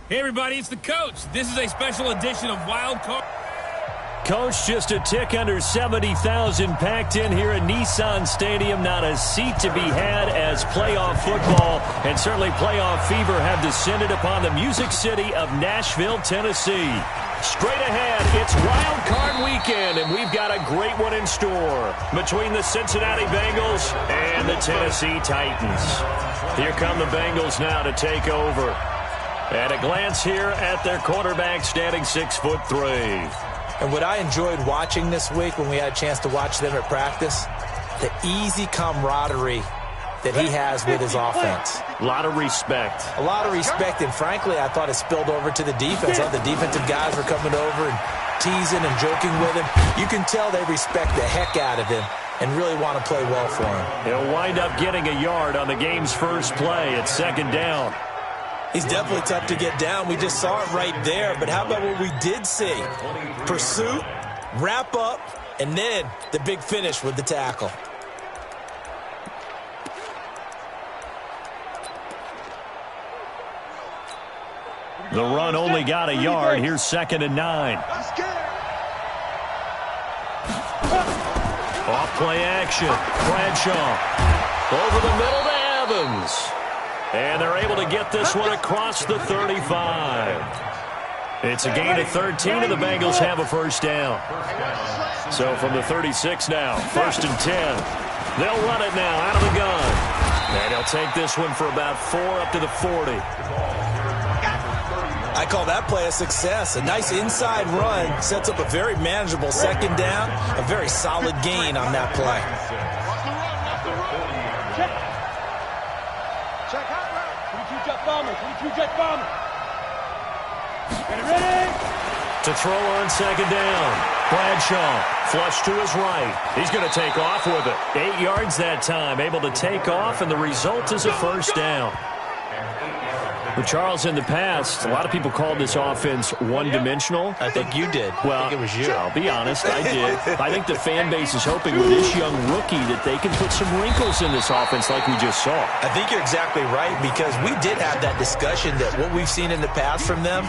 Hey, everybody, it's the coach. This is a special edition of Wild Card. Coach, just a tick under 70,000 packed in here at Nissan Stadium. Not a seat to be had as playoff football and certainly playoff fever have descended upon the Music City of Nashville, Tennessee. Straight ahead, it's Wild Card Weekend, and we've got a great one in store between the Cincinnati Bengals and the Tennessee Titans. Here come the Bengals now to take over. At a glance here at their quarterback standing 6'3". And what I enjoyed watching this week when we had a chance to watch them at practice, the easy camaraderie that he has with his offense. A lot of respect. A lot of respect, and frankly, I thought it spilled over to the defense. The defensive guys were coming over and teasing and joking with him. You can tell they respect the heck out of him and really want to play well for him. He'll wind up getting a yard on the game's first play at second down. He's definitely tough to get down. We just saw it right there. But how about what we did see? Pursuit, wrap up, and then the big finish with the tackle. The run only got a yard. Here's 2nd and 9. Off play action. Bradshaw. Over the middle to Evans. And they're able to get this one across the 35. It's a gain of 13, and the Bengals have a first down. So from the 36 now, 1st and 10. They'll run it now out of the gun. And he'll take this one for about 4 up to the 40. I call that play a success. A nice inside run sets up a very manageable second down. A very solid gain on that play. To throw on second down. Bradshaw, flush to his right. He's going to take off with it. 8 yards that time, able to take off, and the result is a first down. Well, Charles, in the past, a lot of people called this offense one-dimensional. I think you did. Well, I think it was you. I'll be honest, I did. I think the fan base is hoping with this young rookie that they can put some wrinkles in this offense like we just saw. I think you're exactly right, because we did have that discussion that what we've seen in the past from them,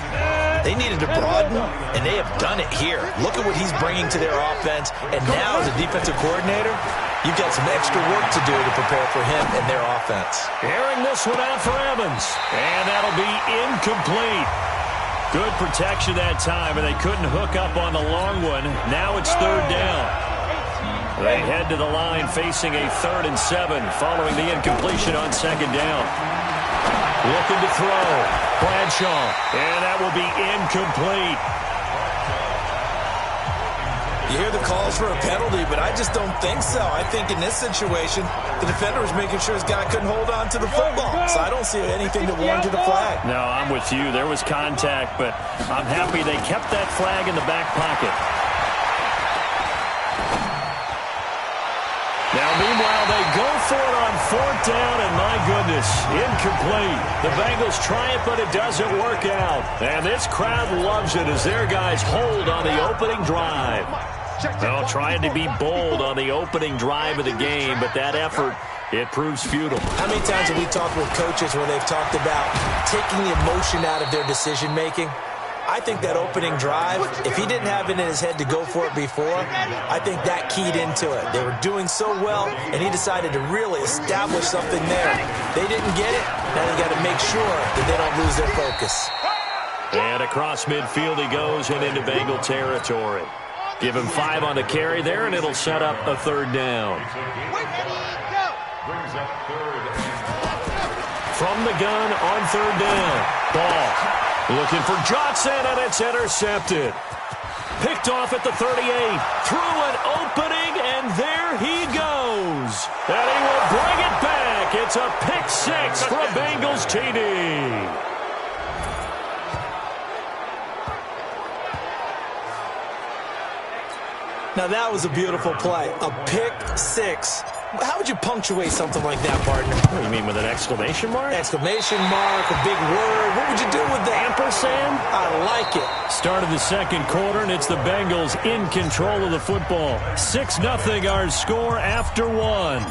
they needed to broaden, and they have done it here. Look at what he's bringing to their offense, and now as a defensive coordinator, you've got some extra work to do to prepare for him and their offense. Airing this one out for Evans, and that'll be incomplete. Good protection that time, and they couldn't hook up on the long one. Now it's 3rd down. They head to the line facing a 3rd and 7 following the incompletion on second down. Looking to throw. Bradshaw, and that will be incomplete. You hear the calls for a penalty, but I just don't think so. I think in this situation, the defender was making sure his guy couldn't hold on to the football. So I don't see anything that warranted a flag. No, I'm with you. There was contact, but I'm happy they kept that flag in the back pocket. Now, meanwhile, they go for it on 4th down, and my goodness, incomplete. The Bengals try it, but it doesn't work out. And this crowd loves it as their guys hold on the opening drive. Well, trying to be bold on the opening drive of the game, but that effort, it proves futile. How many times have we talked with coaches where they've talked about taking the emotion out of their decision-making? I think that opening drive, if he didn't have it in his head to go for it before, I think that keyed into it. They were doing so well, and he decided to really establish something there. They didn't get it. Now they got to make sure that they don't lose their focus. And across midfield he goes and into Bengal territory. Give him 5 on the carry there, and it'll set up a 3rd down. From the gun on 3rd down. Ball. Looking for Johnson, and it's intercepted. Picked off at the 38. Through an opening, and there he goes. And he will bring it back. It's a pick 6 for a Bengals TD. Now that was a beautiful play. A pick 6. How would you punctuate something like that, partner? What do you mean, with an exclamation mark? Exclamation mark, a big word. What would you do with that? Ampersand? I like it. Start of the second quarter, and it's the Bengals in control of the football. 6-0 our score after 1.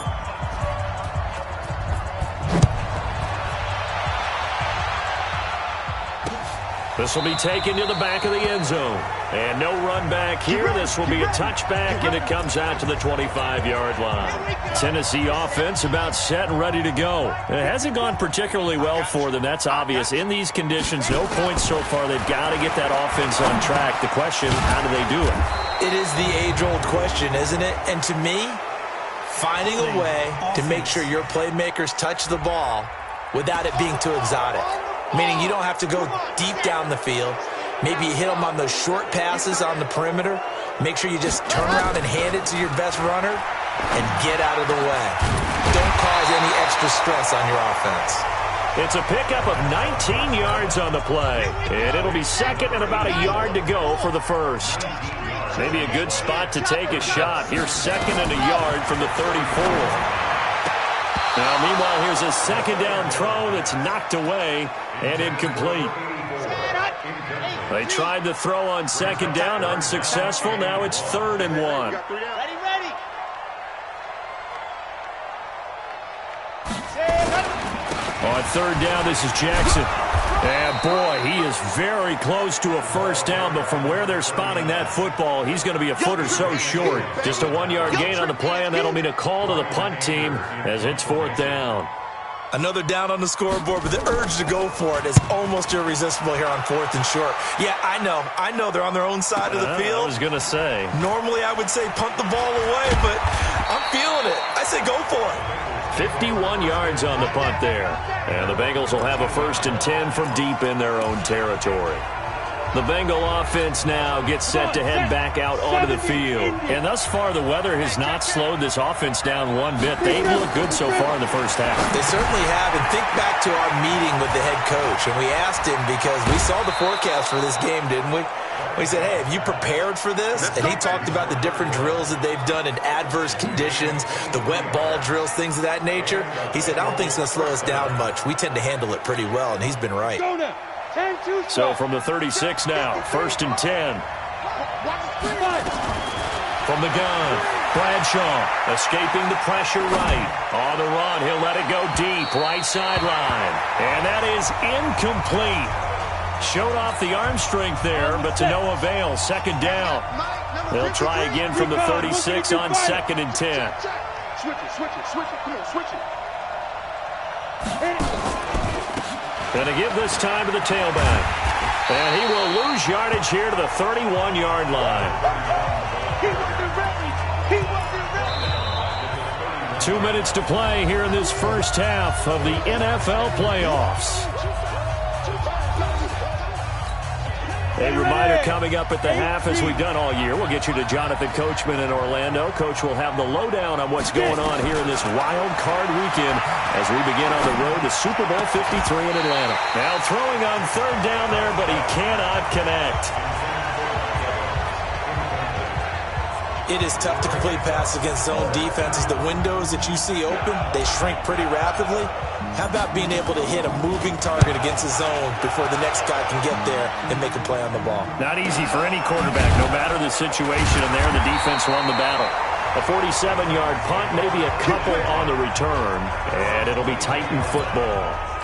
This will be taken to the back of the end zone. And no run back here. This will be a touchback, and it comes out to the 25-yard line. Tennessee offense about set and ready to go. It hasn't gone particularly well for them. That's obvious. In these conditions, no points so far. They've got to get that offense on track. The question, how do they do it? It is the age-old question, isn't it? And to me, finding a way to make sure your playmakers touch the ball without it being too exotic. Meaning you don't have to go deep down the field. Maybe you hit them on those short passes on the perimeter. Make sure you just turn around and hand it to your best runner and get out of the way. Don't cause any extra stress on your offense. It's a pickup of 19 yards on the play. And it'll be second and about a yard to go for the first. Maybe a good spot to take a shot. Here's second and a yard from the 34. Now, meanwhile, here's a second down throw that's knocked away and incomplete. They tried the throw on second down, unsuccessful. Now it's 3rd and 1. On 3rd down, this is Jackson. And, boy, he is very close to a first down, but from where they're spotting that football, he's going to be a foot or so short. Just a 1-yard gain on the play, and that'll mean a call to the punt team as it's 4th down. Another down on the scoreboard, but the urge to go for it is almost irresistible here on 4th and short. Yeah, I know they're on their own side of the field. I was going to say. Normally I would say punt the ball away, but I'm feeling it. I say go for it. 51 yards on the punt there. And the Bengals will have a 1st and 10 from deep in their own territory. The Bengal offense now gets set to head back out onto the field. And thus far, the weather has not slowed this offense down one bit. They've looked good so far in the first half. They certainly have. And think back to our meeting with the head coach. And we asked him because we saw the forecast for this game, didn't we? We said, hey, have you prepared for this? And he talked about the different drills that they've done in adverse conditions, the wet ball drills, things of that nature. He said, I don't think it's going to slow us down much. We tend to handle it pretty well, and he's been right. So from the 36 now, 1st and 10. From the gun, Bradshaw escaping the pressure right. On the run, he'll let it go deep, right sideline. And that is incomplete. Showed off the arm strength there, but to no avail. 2nd down. They'll try again from the 36 on 2nd and 10. Going to give this time to the tailback. And he will lose yardage here to the 31-yard line. 2 minutes to play here in this first half of the NFL playoffs. A reminder coming up at the half, as we've done all year. We'll get you to Jonathan Coachman in Orlando. Coach will have the lowdown on what's going on here in this wild card weekend as we begin on the road to Super Bowl 53 in Atlanta. Now throwing on 3rd down there, but he cannot connect. It is tough to complete passes against zone defenses. The windows that you see open, they shrink pretty rapidly. How about being able to hit a moving target against the zone before the next guy can get there and make a play on the ball? Not easy for any quarterback, no matter the situation, and there the defense won the battle. A 47-yard punt, maybe a couple on the return, and it'll be Titan football.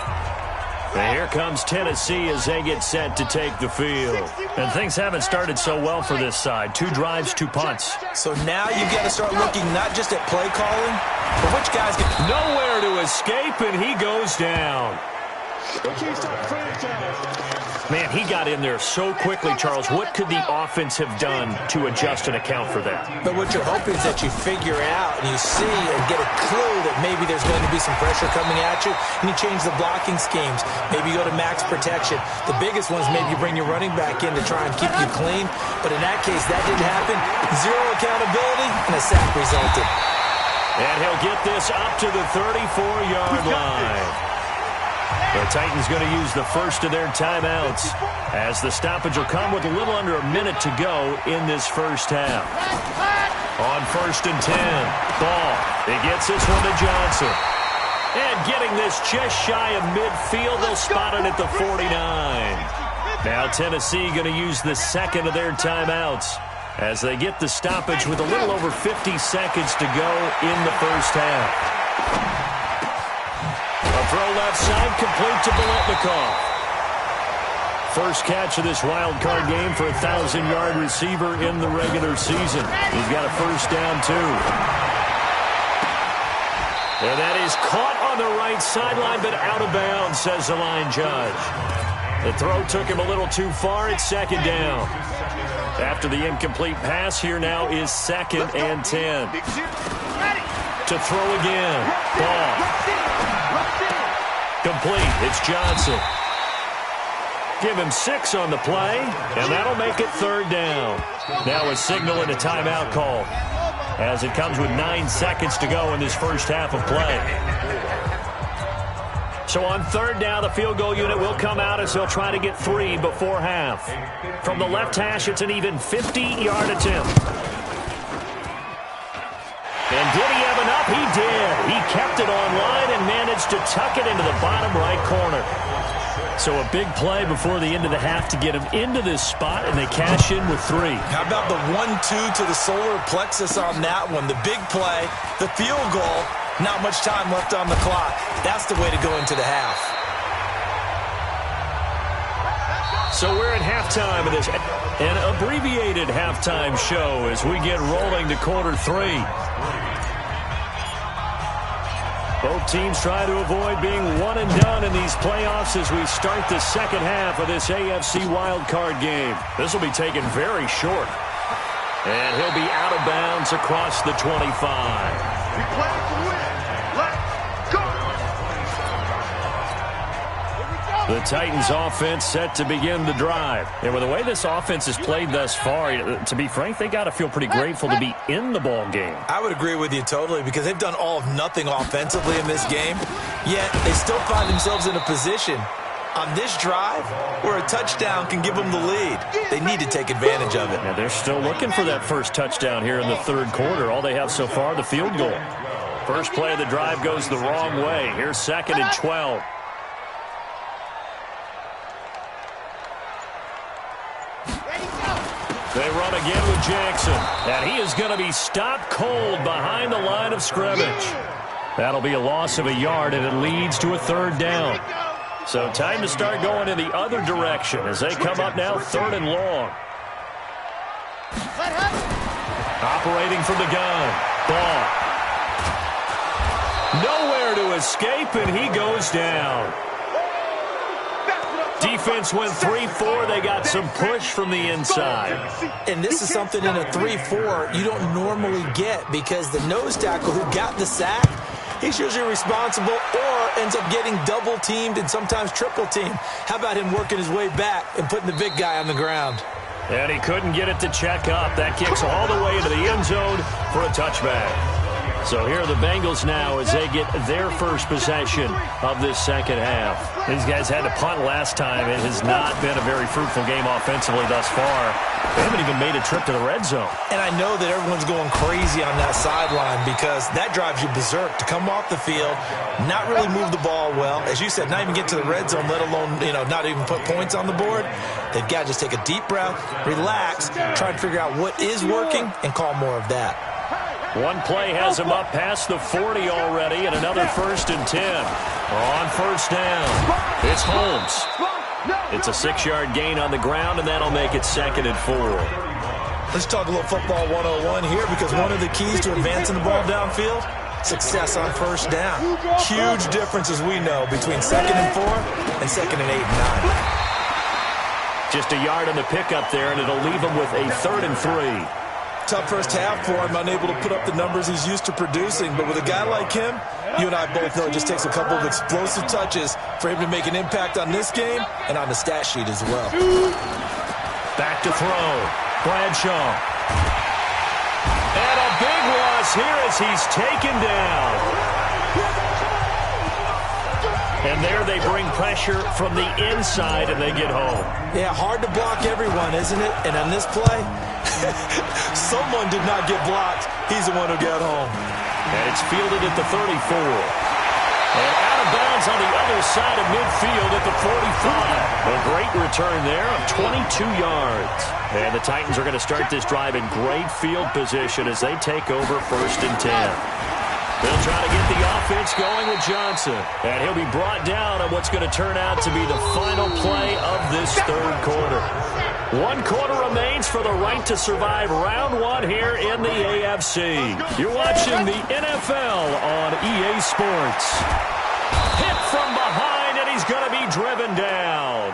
And here comes Tennessee as they get set to take the field. And things haven't started so well for this side. 2 drives, 2 punts. So now you've got to start looking not just at play calling, but which guys get nowhere to escape, and he goes down. Man, he got in there so quickly, Charles. What could the offense have done to adjust and account for that? But what you're hoping is that you figure out and you see and get a clue that maybe there's going to be some pressure coming at you, and you change the blocking schemes. Maybe you go to max protection. The biggest one is maybe you bring your running back in to try and keep you clean. But in that case, that didn't happen. 0 accountability, and a sack resulted. And he'll get this up to the 34-yard line. The Titans going to use the first of their timeouts as the stoppage will come with a little under a minute to go in this first half. On 1st and 10, Ball. He gets this one to Johnson. And getting this just shy of midfield, they'll spot it at the 49. Now Tennessee going to use the second of their timeouts as they get the stoppage with a little over 50 seconds to go in the first half. A throw left side, complete to Biletnikoff. First catch of this wild card game for a 1,000-yard receiver in the regular season. He's got a first down, too. And that is caught on the right sideline, but out of bounds, says the line judge. The throw took him a little too far. It's second down. After the incomplete pass, here now is 2nd and 10. To throw again. Ball. Complete. It's Johnson. Give him 6 on the play, and that'll make it 3rd down. Now a signal and a timeout call, as it comes with 9 seconds to go in this first half of play. So on 3rd down, the field goal unit will come out as they'll try to get 3 before half. From the left hash, it's an even 50-yard attempt. And did he have enough? He did. He kept it online and managed to tuck it into the bottom right corner. So a big play before the end of the half to get him into this spot, and they cash in with 3. How about the 1-2 to the solar plexus on that one? The big play, the field goal, not much time left on the clock. That's the way to go into the half. So we're at halftime of this, an abbreviated halftime show as we get rolling to quarter 3. Both teams try to avoid being one and done in these playoffs as we start the second half of this AFC wildcard game. This will be taken very short. And he'll be out of bounds across the 25. We play to win. Let's go. The Titans offense set to begin the drive. And with the way this offense has played thus far, to be frank, they got to feel pretty grateful to be in the ball game. I would agree with you totally, because they've done all of nothing offensively in this game, yet they still find themselves in a position on this drive where a touchdown can give them the lead. They need to take advantage of it. Now they're still looking for that first touchdown here in the 3rd quarter. All they have so far, the field goal. First play of the drive goes the wrong way. Here's 2nd and 12. They run again with Jackson, and he is going to be stopped cold behind the line of scrimmage. That'll be a loss of a yard, and it leads to a 3rd down. So time to start going in the other direction as they come up now 3rd and long. Operating from the gun. Ball. Nowhere to escape, and he goes down. Defense went 3-4. They got some push from the inside. And this is something in a 3-4 you don't normally get, because the nose tackle who got the sack, he's usually responsible or ends up getting double-teamed and sometimes triple-teamed. How about him working his way back and putting the big guy on the ground? And he couldn't get it to check up. That kicks all the way into the end zone for a touchback. So here are the Bengals now as they get their first possession of this second half. These guys had to punt last time. It has not been a very fruitful game offensively thus far. They haven't even made a trip to the red zone. And I know that everyone's going crazy on that sideline, because that drives you berserk to come off the field, not really move the ball well. As you said, not even get to the red zone, let alone, not even put points on the board. They've got to just take a deep breath, relax, try and figure out what is working, and call more of that. One play has him up past the 40 already, and another 1st and 10. On 1st down, it's Holmes. It's a 6-yard gain on the ground, and that'll make it 2nd and 4. Let's talk a little football 101 here, because one of the keys to advancing the ball downfield, success on 1st down. Huge difference, as we know, between 2nd and 4 and 2nd and 8 and 9. Just a yard on the pickup there, and it'll leave him with a 3rd and 3. Tough first half for him, unable to put up the numbers he's used to producing. But with a guy like him, you and I both know it just takes a couple of explosive touches for him to make an impact on this game and on the stat sheet as well. Back to throw. Bradshaw. And a big loss here as he's taken down. And there they bring pressure from the inside, and they get home. Yeah, hard to block everyone, isn't it? And on this play, someone did not get blocked. He's the one who got home. And it's fielded at the 34. And out of bounds on the other side of midfield at the 45. A great return there of 22 yards. And the Titans are going to start this drive in great field position as they take over 1st and 10. They'll try to get the offense going with Johnson. And he'll be brought down on what's going to turn out to be the final play of this third quarter. 1 quarter remains for the right to survive round 1 here in the AFC. You're watching the NFL on EA Sports. Hit from behind, and he's going to be driven down.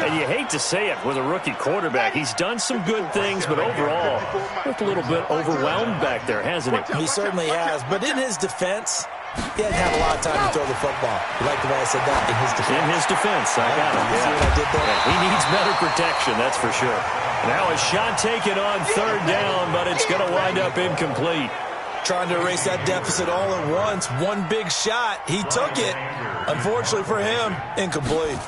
And you hate to say it with a rookie quarterback. He's done some good things, but overall, looked a little bit overwhelmed back there, hasn't he? He certainly has. But in his defense, he hadn't had a lot of time to throw the football. You like the way I said that? In his defense. In his defense, I got it. See what I did there? Yeah, he needs better protection, that's for sure. Now a shot taken on third down, but it's going to wind up incomplete. Trying to erase that deficit all at once. One big shot. He took it. Unfortunately for him, incomplete.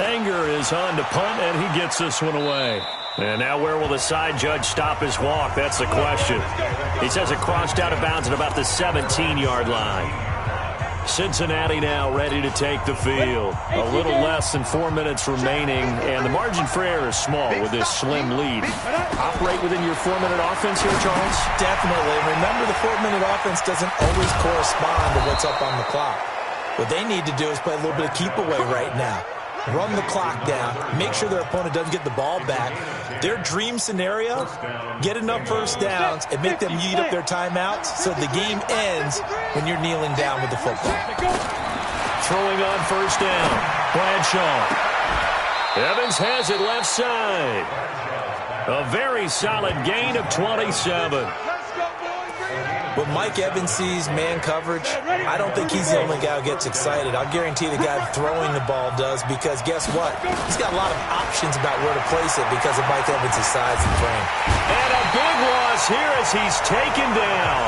Anger is on to punt, and he gets this one away. And now where will the side judge stop his walk? That's the question. He says it crossed out of bounds at about the 17-yard line. Cincinnati now ready to take the field. A little less than 4 minutes remaining, and the margin for error is small with this slim lead. Operate within your 4-minute offense here, Charles? Definitely. Remember, the 4-minute offense doesn't always correspond to what's up on the clock. What they need to do is play a little bit of keep away right now. Run the clock down, make sure their opponent doesn't get the ball back. Their dream scenario, get enough first downs and make them eat up their timeouts so the game ends when you're kneeling down with the football. Throwing on first down, Bradshaw. Evans has it left side. A very solid gain of 27. When Mike Evans sees man coverage, I don't think he's the only guy who gets excited. I'll guarantee the guy throwing the ball does, because guess what? He's got a lot of options about where to place it because of Mike Evans' size and frame. And a big loss here as he's taken down.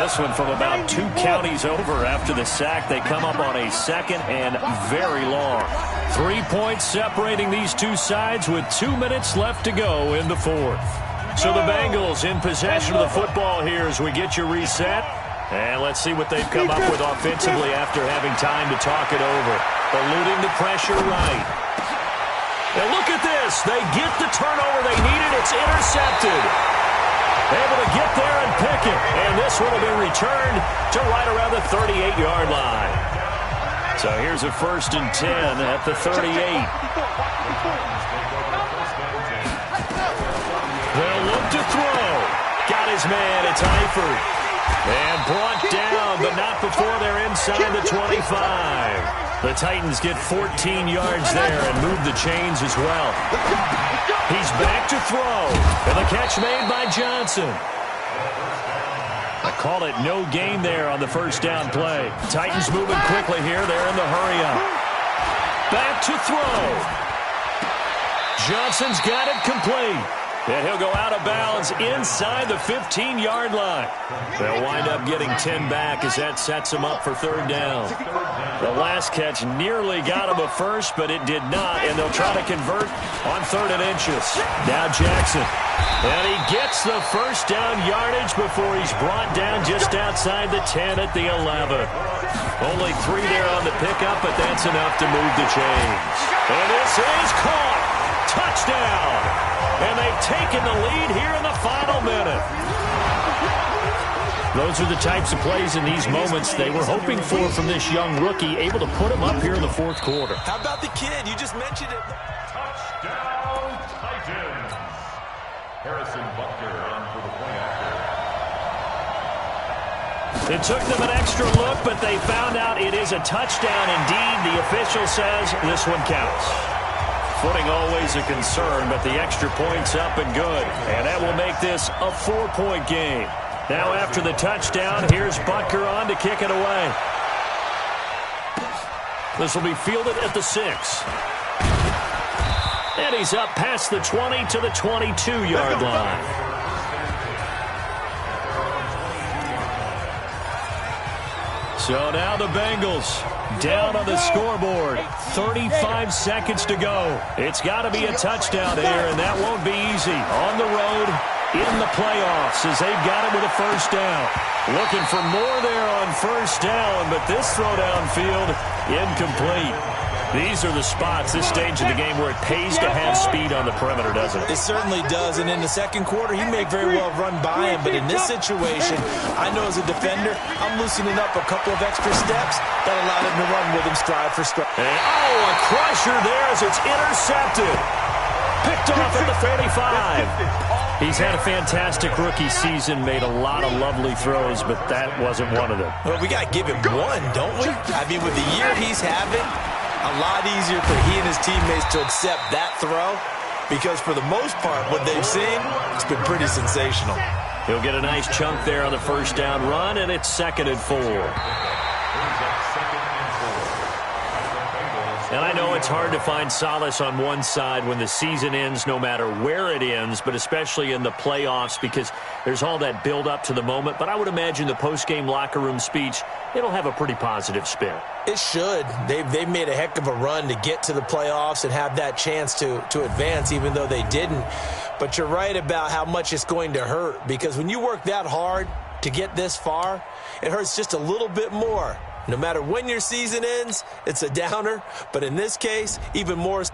This one from about 2 counties over after the sack. They come up on a second and very long. 3 points separating these two sides with 2 minutes left to go in the fourth. So the Bengals in possession of the football here as we get you reset. And let's see what they've come up with offensively after having time to talk it over. Eluding the pressure right. And look at this. They get the turnover they needed. It's intercepted. Able to get there and pick it. And this one will be returned to right around the 38-yard line. So here's a 1st and 10 at the 38. They'll look to throw. Got his man. It's Eifert. And brought down, but not before they're inside the 25. The Titans get 14 yards there and move the chains as well. He's back to throw. And the catch made by Johnson. I call it no gain there on the first down play. Titans moving quickly here. They're in the hurry-up. Back to throw. Johnson's got it complete. And he'll go out of bounds inside the 15-yard line. They'll wind up getting 10 back as that sets them up for third down. The last catch nearly got him a first, but it did not, and they'll try to convert on 3rd and inches. Now Jackson. And he gets the first down yardage before he's brought down just outside the 10 at the 11. Only 3 there on the pickup, but that's enough to move the chains. And this is caught. Touchdown. And they've taken the lead here in the final minute. Those are the types of plays in these moments they were hoping for from this young rookie, able to put him up here in the fourth quarter. How about the kid? You just mentioned it. Touchdown, Titans. Harrison Butker on for the point after. It took them an extra look, but they found out it is a touchdown indeed. The official says this one counts. Footing always a concern, but the extra point's up and good. And that will make this a 4-point game. Now after the touchdown, here's Butker on to kick it away. This will be fielded at the 6. And he's up past the 20 to the 22-yard line. So now the Bengals down on the scoreboard. 35 seconds to go. It's got to be a touchdown here, and that won't be easy. On the road, in the playoffs, as they've got it with a first down. Looking for more there on first down, but this throw downfield, incomplete. These are the spots, this stage of the game, where it pays to have speed on the perimeter, doesn't it? It certainly does, and in the second quarter, he may very well have run by him, but in this situation, I know as a defender, I'm loosening up a couple of extra steps that allowed him to run with him stride for stride. And, a crusher there as it's intercepted. Picked off at the 45. He's had a fantastic rookie season, made a lot of lovely throws, but that wasn't one of them. Well, we got to give him one, don't we? I mean, with the year he's having, a lot easier for he and his teammates to accept that throw because for the most part, what they've seen, it's been pretty sensational. He'll get a nice chunk there on the first down run, and it's 2nd and 4. And I know it's hard to find solace on one side when the season ends, no matter where it ends, but especially in the playoffs because there's all that build-up to the moment. But I would imagine the post-game locker room speech, it'll have a pretty positive spin. It should. They've made a heck of a run to get to the playoffs and have that chance to advance, even though they didn't. But you're right about how much it's going to hurt because when you work that hard to get this far, it hurts just a little bit more. No matter when your season ends, it's a downer. But in this case, even more